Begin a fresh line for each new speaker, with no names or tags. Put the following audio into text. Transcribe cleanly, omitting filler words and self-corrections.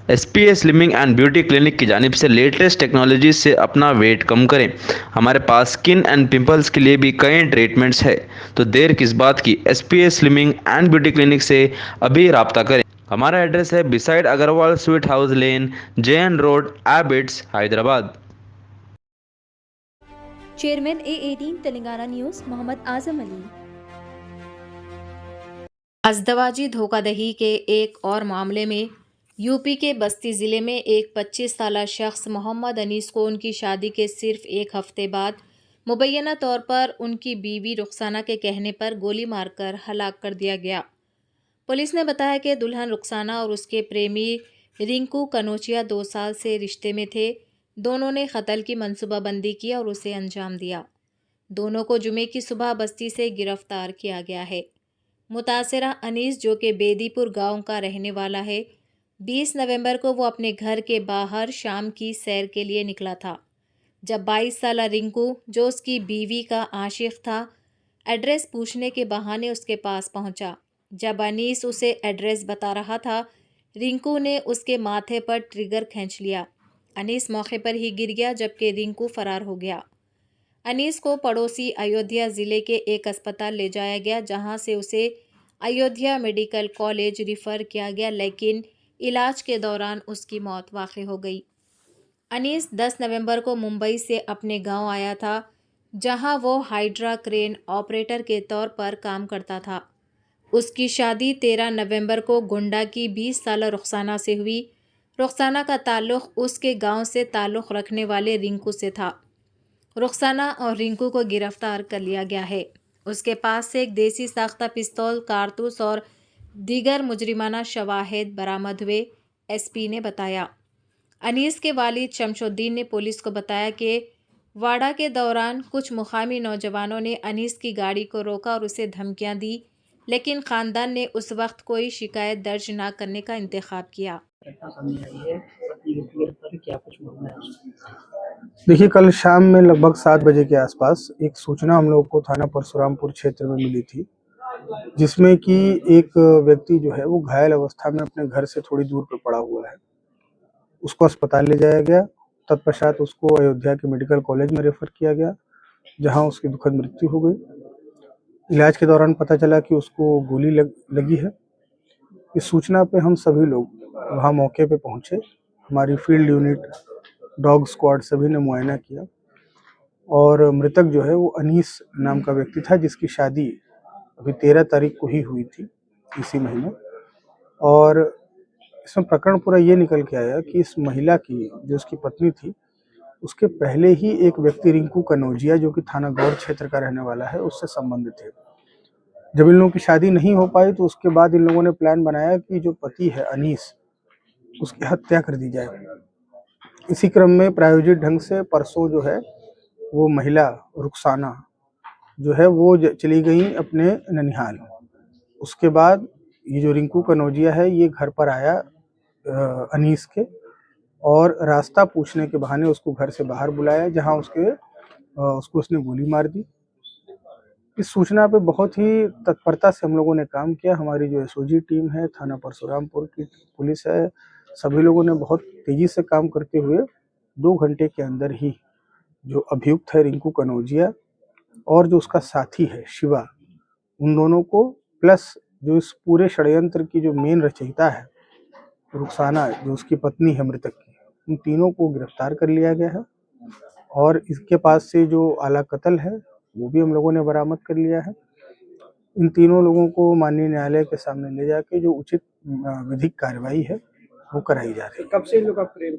SPS slimming and beauty clinic की जानिब से लेटेस्ट टेक्नोलॉजी से अपना वेट कम करें। हमारे पास स्किन एंड पिंपल्स के लिए भी कई ट्रीटमेंट्स है, तो देर किस बात की। SPS slimming and beauty clinic से अभी राब्ता करें। हमारा एड्रेस है beside Agarwal sweet house lane, JN road, Abids, Hyderabad.
Chairman A18 Telangana news Mohammed Azam Ali.
अजदवाजी धोखाधड़ी के एक और मामले में यूपी के बस्ती ज़िले में एक 25 साला शख्स मोहम्मद अनीस को उनकी शादी के सिर्फ एक हफ्ते बाद मुबैना तौर पर उनकी बीवी रुखसाना के कहने पर गोली मारकर हलाक कर दिया गया। पुलिस ने बताया कि दुल्हन रुखसाना और उसके प्रेमी रिंकू कनोचिया 2 साल से रिश्ते में थे। दोनों ने कत्ल की मंसूबाबंदी की और उसे अंजाम दिया। दोनों को जुमे की सुबह बस्ती से गिरफ्तार किया गया है। मुतासरा अनीस, जो कि बेदीपुर गांव का रहने वाला है, 20 नवंबर को वो अपने घर के बाहर शाम की सैर के लिए निकला था, जब 22 साला रिंकू, जो उसकी बीवी का आशिक था, एड्रेस पूछने के बहाने उसके पास पहुंचा। जब अनीस उसे एड्रेस बता रहा था, रिंकू ने उसके माथे पर ट्रिगर खींच लिया। अनीस मौके पर ही गिर गया, जबकि रिंकू फरार हो गया। अनीस को पड़ोसी अयोध्या ज़िले के एक अस्पताल ले जाया गया, जहां से उसे अयोध्या मेडिकल कॉलेज रिफ़र किया गया, लेकिन इलाज के दौरान उसकी मौत वाक़ई हो गई। अनीस 10 नवंबर को मुंबई से अपने गांव आया था, जहां वो हाइड्रा क्रेन ऑपरेटर के तौर पर काम करता था। उसकी शादी 13 नवंबर को गोंडा की 20 साला रुखसाना से हुई। रुखसाना का ताल्लुक़ उसके गांव से ताल्लुक़ रखने वाले रिंकू से था। रुखसाना और रिंकू को गिरफ्तार कर लिया गया है। उसके पास से एक देसी साख्ता पिस्तौल, कारतूस और दीगर मुजरिमाना शवाहिद बरामद हुए, एसपी ने बताया। अनीस के वालिद शमशुद्दीन ने पुलिस को बताया कि वाड़ा के दौरान कुछ मुकामी नौजवानों ने अनीस की गाड़ी को रोका और उसे धमकियां दी, लेकिन ख़ानदान ने उस वक्त कोई शिकायत दर्ज न करने का इंतखाब किया।
देखिए, कल शाम में लगभग 7 बजे के आसपास एक सूचना हम लोग को थाना परशुरामपुर क्षेत्र में मिली थी, जिसमें कि एक व्यक्ति जो है वो घायल अवस्था में अपने घर से थोड़ी दूर पे पड़ा हुआ है। उसको अस्पताल ले जाया गया। तत्पश्चात उसको अयोध्या के मेडिकल कॉलेज में रेफर किया गया, जहां उसकी दुखद मृत्यु हो गई। इलाज के दौरान पता चला कि उसको गोली लगी है। इस सूचना पे हम सभी लोग वहाँ मौके पे पहुंचे। हमारी फील्ड यूनिट, डॉग स्क्वाड सभी ने मुआयना किया और मृतक जो है वो अनीस नाम का व्यक्ति था, जिसकी शादी अभी 13 तारीख को ही हुई थी इसी महीने। और इसमें प्रकरण पूरा ये निकल के आया कि इस महिला की, जो उसकी पत्नी थी, उसके पहले ही एक व्यक्ति रिंकू कनौजिया, जो कि थाना गौर क्षेत्र का रहने वाला है, उससे संबंधित है। जब इन लोगों की शादी नहीं हो पाई तो उसके बाद इन लोगों ने प्लान बनाया कि जो पति है अनीस, उसकी हत्या कर दी जाए। इसी क्रम में प्रायोजित ढंग से परसों जो है वो महिला रुखसाना जो है वो चली गई अपने ननिहाल। उसके बाद ये जो रिंकू कनौजिया है ये घर पर आया अनीस के, और रास्ता पूछने के बहाने उसको घर से बाहर बुलाया, जहां उसको उसने गोली मार दी। इस सूचना पे बहुत ही तत्परता से हम लोगों ने काम किया। हमारी जो एसओजी टीम है, थाना परशुरामपुर की पुलिस है, सभी लोगों ने बहुत तेजी से काम करते हुए 2 घंटे के अंदर ही जो अभियुक्त है रिंकू कनौजिया और जो उसका साथी है शिवा, उन दोनों को, प्लस जो इस पूरे षड्यंत्र की जो मेन रचयिता है रुखसाना, जो उसकी पत्नी है मृतक की, उन तीनों को गिरफ्तार कर लिया गया है। और इसके पास से जो आला कत्ल है वो भी हम लोगों ने बरामद कर लिया है। इन तीनों लोगों को माननीय न्यायालय के सामने ले जाके जो उचित विधिक कार्रवाई है वो कराई जा रही है।
कब से इन लोग का प्रेम